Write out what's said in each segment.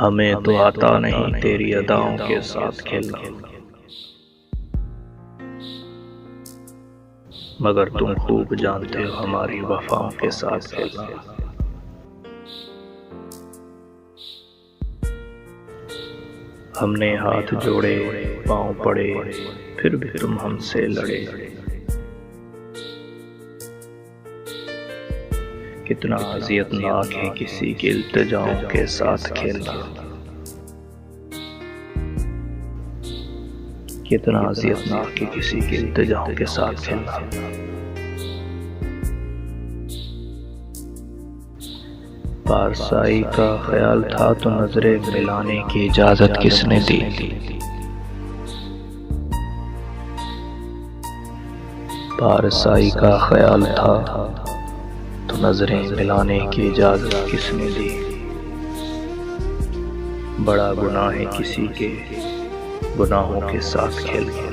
हमें तो आता नहीं तेरी अदाओं के साथ खेलना, मगर तुम खूब जानते हो हमारी वफाओं के साथ खेलना। हमने हाथ जोड़े, पांव पड़े, फिर भी तुम हमसे लड़े। कितना अज़ियतनाक है किसी के इल्तिजाओं के साथ खेलना, कितना अज़ियतनाक है किसी के इल्तिजाओं के साथ खेलना। पारसाई का ख्याल था तो नजरे मिलाने की इजाजत किसने दी? पारसाई का ख्याल था तो नजरें मिलाने की इजाजत किसने दी? बड़ा गुनाह है किसी के गुनाहों के साथ खेलना,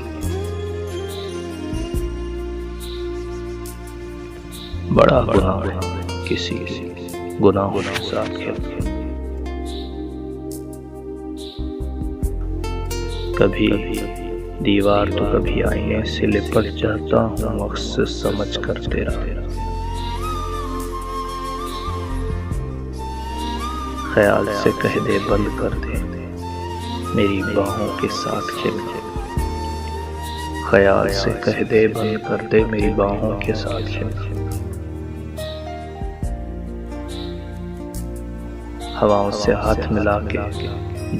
बड़ा गुनाह है किसी के गुनाहों के साथ खेलना। कभी दीवार तो कभी आईने से लिपट जाता हूँ मकसद समझ कर तेरा। ख्याल से कह दे बंद कर दे मेरी बाहों के साथ खेल। ख्याल से कह दे बंद कर दे मेरी बाहों के साथ खेल। हवाओं से हाथ मिला के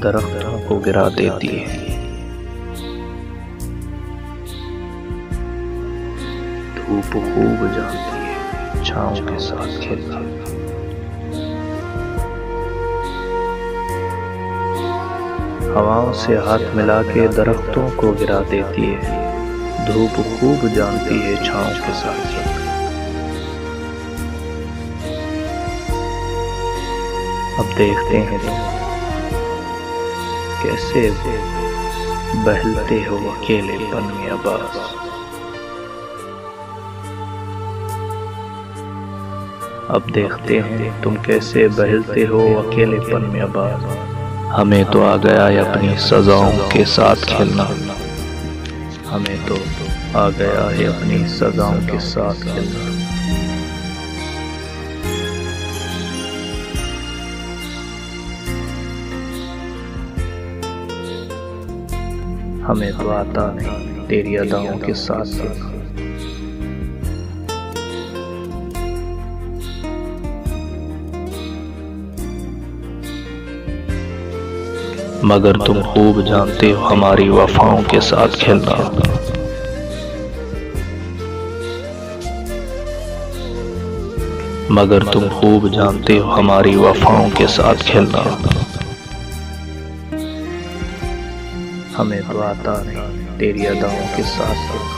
दरख्तों को गिरा देती है। धूप खूब जानती है छाँव के साथ खेलना। हवाओं से हाथ मिला के दरख्तों को गिरा देती है। धूप खूब जानती है छाँव के साथ खेलना। अब देखते हैं तुम कैसे बहलते हो अकेलेपन में आबाज। अब देखते हैं तुम कैसे बहलते हो अकेलेपन में आबाज। हमें तो आ गया है अपनी सजाओं के साथ खेलना, हमें तो आ गया है अपनी सजाओं के साथ खेलना। हमें तो आता नहीं तेरी अदाओं के साथ खेलना। मगर तुम खूब जानते हो हमारी वफाओं के साथ खेलना, मगर तुम खूब जानते हो हमारी वफाओं के साथ खेलना। हमें तो आता नहीं तेरी अदाओं के साथ खेलना।